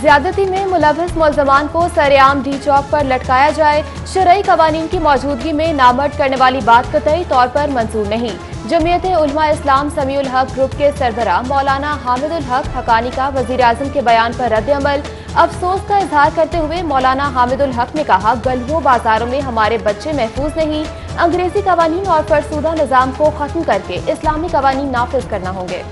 ज्यादती में मुलव्वस मुल्ज़मान को सरेआम डी चौक पर लटकाया जाए, शरई कवानीन की मौजूदगी में नामर्द करने वाली बात कतई तौर पर मंजूर नहीं। जमीयत उलमा इस्लाम समीउल हक ग्रुप के सरबराह मौलाना हामिदुल हक हकानी का वजीर आज़म के बयान पर रद्द अमल। अफसोस का इजहार करते हुए मौलाना हामिदुल हक ने कहा, गलियों बाजारों में हमारे बच्चे महफूज नहीं, अंग्रेजी कवानीन और फरसूदा निज़ाम को खत्म करके इस्लामी कवानीन नाफिज करना होंगे।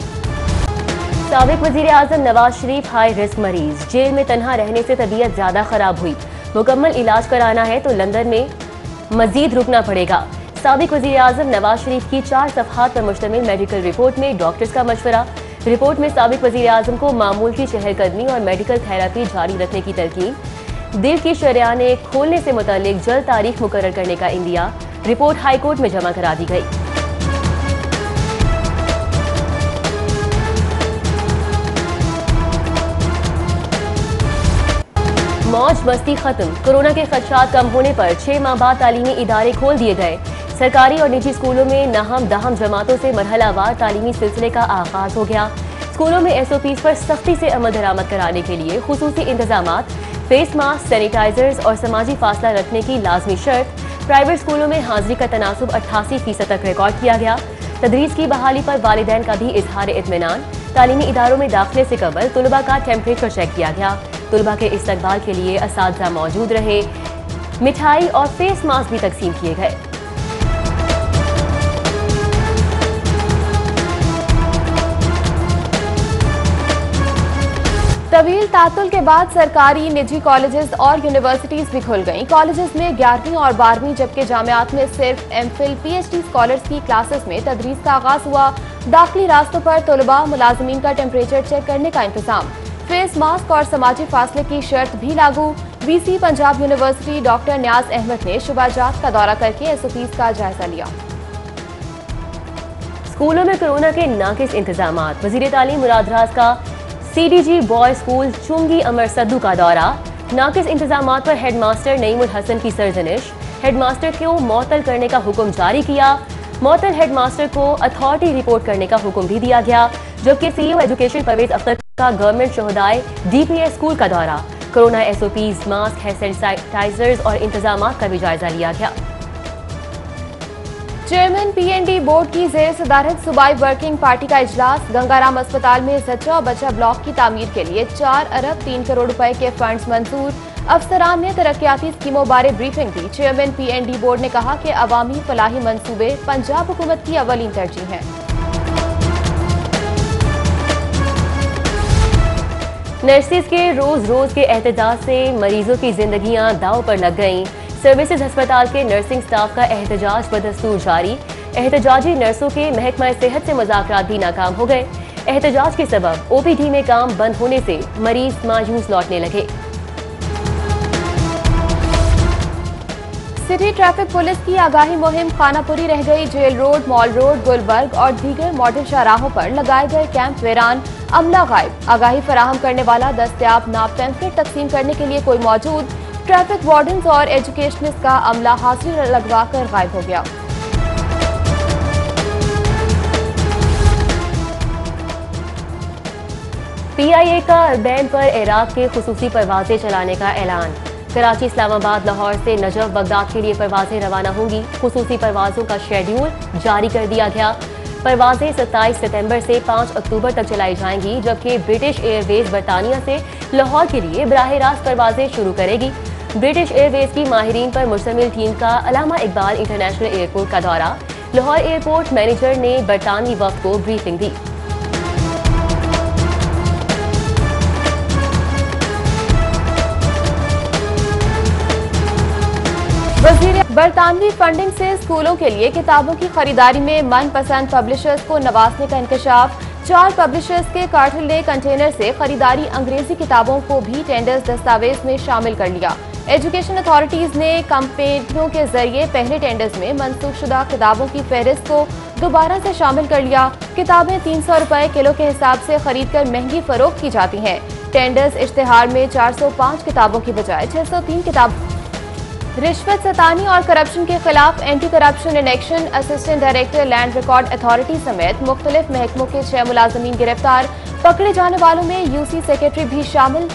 साबिक वजीर आज़म नवाज शरीफ हाई रिस्क मरीज, जेल में तनहा रहने से तबीयत ज्यादा खराब हुई, मुकम्मल इलाज कराना है तो लंदन में मजीद रुकना पड़ेगा। साबिक वजीर आज़म नवाज शरीफ की 4 सफ़हात पर मुश्तमिल मेडिकल रिपोर्ट में डॉक्टर्स का मशवरा। रिपोर्ट में साबिक वजीर आज़म को मामूल की चहलकदमी और मेडिकल थेरेपी जारी रखने की तलकीन। दिल की शरियाने खोलने से मुतालिक जल्द तारीख मुकर्रर करने का इंदिया। रिपोर्ट हाईकोर्ट में जमा करा दी गई। मौज मस्ती खत्म, कोरोना के खदशात कम होने पर 6 माह बाद तालीमी इदारे खोल दिए गए। सरकारी और निजी स्कूलों में नाहम दहम जमातों से मरहलावार तालीमी सिलसिले का आगाज हो गया। स्कूलों में SOPs पर सख्ती से अमल दरामद कराने के लिए खुसूसी इंतजामात, फेस मास्क, सैनिटाइजर्स और समाजी फासला रखने की लाजमी शर्त। प्राइवेट स्कूलों में हाजिरी का तनासुब 88% तक रिकॉर्ड किया गया। तदरीस की बहाली पर वालिदैन का भी इजहार इत्मीनान। तालीमी इदारों में दाखिले से कबल तुलबा का टेम्परेचर चेक किया गया। तुलबा के इस्तकबाल के लिए असातिज़ा मौजूद रहे। मिठाई और फेस मास्क भी तकसीम किए गए। तवील तातुल के बाद सरकारी निजी कॉलेजेस और यूनिवर्सिटीज भी खुल गईं। कॉलेजेस में 11वीं और 12वीं जबकि जामियात में सिर्फ MPhil PhD स्कॉलर्स की क्लासेस में तदरीस का आगाज हुआ। दाखिली रास्तों पर तुलबा मुलाजमीन का टेम्परेचर चेक करने का इंतजाम, फेस मास्क और समाजी फासले की शर्त भी लागू। VC Punjab university doctor Niaz Ahmed ने शुबाजात का दौरा करके SOPs का जायजा लिया। स्कूलों में कोरोना के नाकिस इंतजामात, वजीर तालीम मुराद राज का CDG बॉय स्कूल चुंगी अमर सद्दू का दौरा। नाकिस इंतजामात पर हेडमास्टर नईमुल हसन की सरजनिश, हेडमास्टर को मुअत्तल करने का हुक्म जारी किया। मुअत्तल हेडमास्टर को अथॉरिटी रिपोर्ट करने का हुक्म भी दिया गया। जबकि CEO एजुकेशन परवेज अख्तर का गवर्नमेंट शोहदाए DPS स्कूल का दौरा, corona SOPs, mask, hand sanitisers और इंतजामात का भी जायजा लिया गया। चेयरमैन PND बोर्ड की जेर सदारत सूबाई वर्किंग पार्टी का इजलास। गंगाराम अस्पताल में जच्चा बच्चा ब्लॉक की तामीर के लिए 4 अरब 3 करोड़ रुपए के फंड्स मंजूर। अफसरान ने तरक्याती स्कीमों बारे ब्रीफिंग दी। चेयरमैन PND बोर्ड ने कहा कि अवामी फलाही मंसूबे पंजाब हुकूमत की अवलीन तरजीह हैं। नर्सिस के रोज रोज के एहतजाज से मरीजों की जिंदगियां दांव पर लग गईं। सर्विसेज अस्पताल के नर्सिंग स्टाफ का एहतजाज बदस्तूर जारी। एहतजाजी नर्सों के महकमा सेहत से मुज़ाकरात भी नाकाम हो गए। एहतजाज के सबब OPD में काम बंद होने से मरीज मायूस लौटने लगे। सिटी ट्रैफिक पुलिस की आगाही मुहिम खानापुरी रह गई। Jail road, mall road, Gulberg और दीगर मॉडल शाहराहों पर लगाए गए कैंप वीरान, अमला गायब। आगाही फराहम करने वाला दस्तयाब ना, पैम्फलेट तकसीम करने के लिए कोई मौजूद। ट्रैफिक वार्डन्स और एजुकेशनिस्ट का अमला हाजिरी लगवा कर गायब हो गया। PIA का अर्बैन पर इराक के खुसूसी परवाजें चलाने का ऐलान। कराची, इस्लामाबाद, लाहौर से नजफ, बगदाद के लिए परवाजें रवाना होंगी। खुसूसी परवाजों का शेड्यूल जारी कर दिया गया। परवाजें 27 सितंबर से 5 अक्टूबर तक चलाई जाएंगी, जबकि ब्रिटिश एयरवेज बरतानिया से लाहौर के लिए बराह रास्त परवाजें शुरू करेगी। ब्रिटिश एयरवेज की माहिरीन पर मुश्तमिल टीम का अल्लामा इकबाल इंटरनेशनल एयरपोर्ट का दौरा। लाहौर एयरपोर्ट मैनेजर ने बरतानवी वफ्द को ब्रीफिंग दी। बरतानवी फंडिंग से स्कूलों के लिए किताबों की खरीदारी में मनपसंद पब्लिशर्स को नवाजने का इंकशाफ। 4 पब्लिशर्स के कार्टल कंटेनर से खरीदारी अंग्रेजी किताबों को भी टेंडर्स दस्तावेज में शामिल कर लिया। एजुकेशन अथॉरिटीज ने कंपनियों के जरिए पहले टेंडर्स में मनसूखशुदा किताबों की फहरिस्त को दोबारा से शामिल कर लिया। किताबें 300 रुपए किलो के हिसाब से खरीद कर महंगी फरोख्त की जाती हैं। टेंडर्स इश्तिहार में 405 किताबों की बजाय 603 किताब। रिश्वत सतानी और करप्शन के खिलाफ anti corruption in action, assistant director land record authority समेत मुख्तलिफ महकमों के 6 मुलाजमीन गिरफ्तार। पकड़े जाने वालों में UC सेक्रेटरी भी शामिल।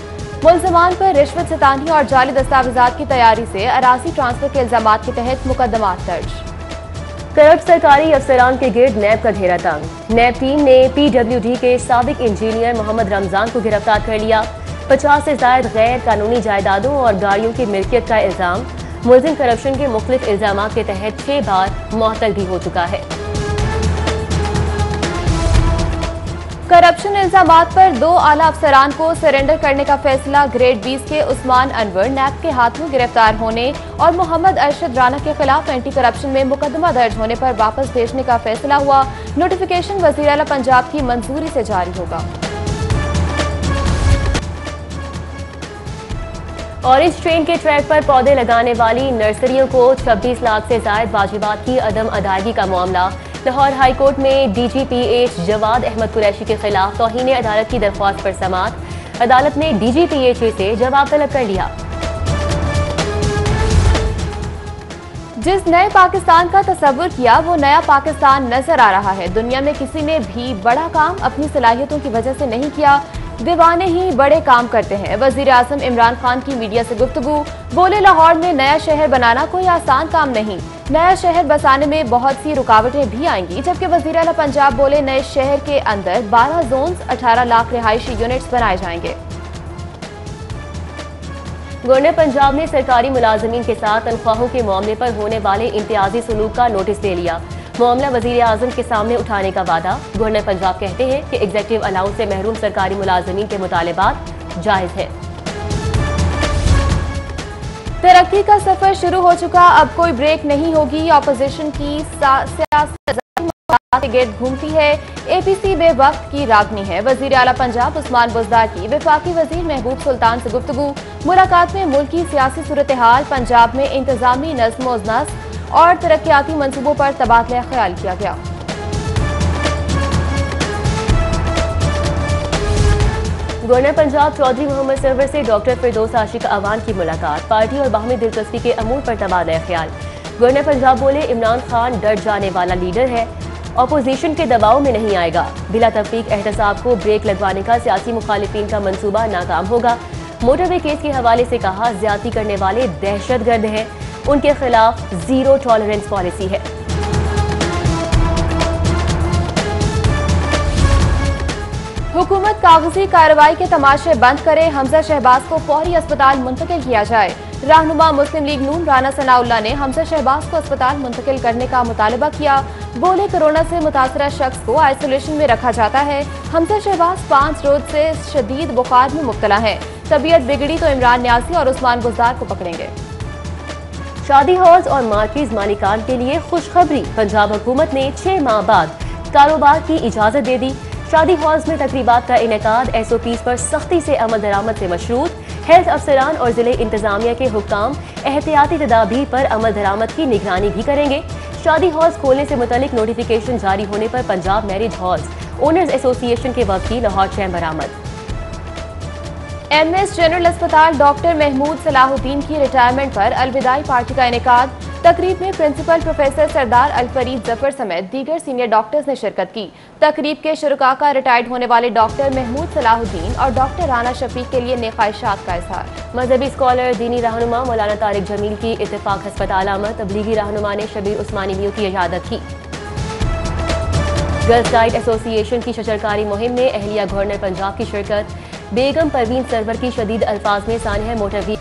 मुलजमान पर रिश्वत सितानी और जाली दस्तावेजात की तैयारी से अराजी ट्रांसफर के इल्जाम के तहत मुकदमा दर्ज। करप्ट सरकारी अफसरान के गिर्द नैब का घेरा तंग। नैब टीम ने PWD के साबिक इंजीनियर मोहम्मद रमजान को गिरफ्तार कर लिया। 50 से ज्यादा गैर कानूनी जायदादों और गाड़ियों की मिल्कियत का इल्जाम। मुलजिम करप्शन के मुख्तलिफ इल्जाम के तहत 6 बार मुअत्तल भी हो चुका है। करप्शन इल्जामात पर 2 आला अफसरान को सरेंडर करने का फैसला। ग्रेड 20 के उस्मान अनवर नैब के हाथों गिरफ्तार होने और मोहम्मद अरशद राना के खिलाफ एंटी करप्शन में मुकदमा दर्ज होने पर वापस भेजने का फैसला हुआ। नोटिफिकेशन वज़ीर आला पंजाब की मंजूरी से जारी होगा। ऑरेंज ट्रेन के ट्रैक पर पौधे लगाने वाली नर्सरियों को 26 लाख से ज्यादा वाजिबात की अदम अदायगी का मामला। लाहौर हाई कोर्ट में DGPH जवाद अहमद कुरैशी के खिलाफ तौहीन अदालत की दरख्वास्त पर समाअत। अदालत ने DGPH से जवाब तलब कर लिया। जिस नए पाकिस्तान का तस्वुर किया वो नया पाकिस्तान नजर आ रहा है। दुनिया में किसी ने भी बड़ा काम अपनी सलाहियतों की वजह से नहीं किया, दीवाने ही बड़े काम करते हैं। वजीर आजम इमरान खान की मीडिया से गुफ्तगू। बोले, लाहौर में नया शहर बनाना कोई आसान काम नहीं, नया शहर बसाने में बहुत सी रुकावटें भी आएंगी। जबकि वजीर आला पंजाब बोले, नए शहर के अंदर 12 जोन्स 18 लाख रिहायशी यूनिट्स बनाए जाएंगे। गवर्नर पंजाब ने सरकारी मुलाजमीन के साथ तनख्वाहों के मामले पर होने वाले इम्तियाजी सलूक का नोटिस दे लिया। मामला वजीर आजम के सामने उठाने का वादा। गवर्नर पंजाब कहते हैं कि एग्जीक्यूटिव अलाउंस से महरूम सरकारी मुलाजमीन के मुतालिबात जायज है। तरक्की का सफर शुरू हो चुका, अब कोई ब्रेक नहीं होगी। अपोजिशन की सियासत के गिर्द घूमती है। APC बेवक्त की रागनी है। वजीर आला पंजाब उस्मान बुज़दार की वफाकी वजीर महबूब सुल्तान से गुफ्तगू। मुलाकात में मुल्क की सियासी सूरत हाल, पंजाब में इंतजामी नज़्म व नस्क और तरक्याती मंसूबों पर तबादला ख्याल किया गया। गवर्नर पंजाब चौधरी मोहम्मद सरवर से डॉक्टर फिरदौस आशिक अवान की मुलाकात। पार्टी और बाहमी दिलचस्पी के अमूर पर तबादला ख्याल। गवर्नर पंजाब बोले, इमरान खान डर जाने वाला लीडर है, अपोजिशन के दबाव में नहीं आएगा। बिला तफरीक एहतसाब को ब्रेक लगवाने का सियासी मुखालिफिन का मंसूबा नाकाम होगा। मोटरवे केस के हवाले से कहा, ज्यादती करने वाले दहशतगर्द हैं, उनके खिलाफ जीरो टॉलरेंस पॉलिसी है। हुकूमत कागजी कार्रवाई के तमाशे बंद करे, हमजा शहबाज को फौरी अस्पताल मुंतकिल किया जाए। रहनुमा मुस्लिम लीग नून राना सनाउल्लाह ने हमजा शहबाज को अस्पताल मुंतकिल करने का मुतालबा किया। बोले, कोरोना से मुतासरा शख्स को आइसोलेशन में रखा जाता है। हमजा शहबाज 5 रोज से शदीद बुखार में मुब्तला है। तबीयत बिगड़ी तो इमरान न्यासी और उस्मान बुज़दार को पकड़ेंगे। शादी हॉल्स और मार्केज मालिकान के लिए खुशखबरी। पंजाब हुकूमत ने 6 माह बाद कारोबार की इजाजत दे दी। शादी हॉल्स में तकरीबात का इनेकाद SOPs पर सख्ती से अमल दरामद से मशरूत। हेल्थ अफसरान और जिले इंतजामिया के हुक्काम एहतियाती तदाबीर पर अमल दरामद की निगरानी भी करेंगे। शादी हॉल्स खोलने से मुतलिक नोटिफिकेशन जारी होने पर Punjab marriage halls owners association के वकील लाहौर चैम्बर आमद। MS जनरल अस्पताल डॉक्टर महमूद सलाहुद्दीन की रिटायरमेंट पर अलविदाई पार्टी का इनेकाद। तकरीब में प्रिंसिपल प्रोफेसर सरदार अलफरीद जफर समेत दीगर सीनियर डॉक्टर्स ने शिरकत की। तकरीब के शुरका का रिटायर्ड होने वाले डॉक्टर महमूद सलाहुद्दीन और डॉक्टर राना शफीक के लिए नेक-ख्वाहिशात का इजहार। मजहबी स्कॉलर दीनी रहनुमा मौलाना तारिक जमील की इत्तेफाक अस्पताल आमद। तबलीगी रहनुमा ने शबीर उस्मानी मियों की इजाजत की। गर्ल्स गाइड एसोसिएशन की शजरकारी मुहिम में अहलिया गवर्नर पंजाब की शिरकत। बेगम परवीन सरवर की शदीद अल्फाज में सानिया मोटरवी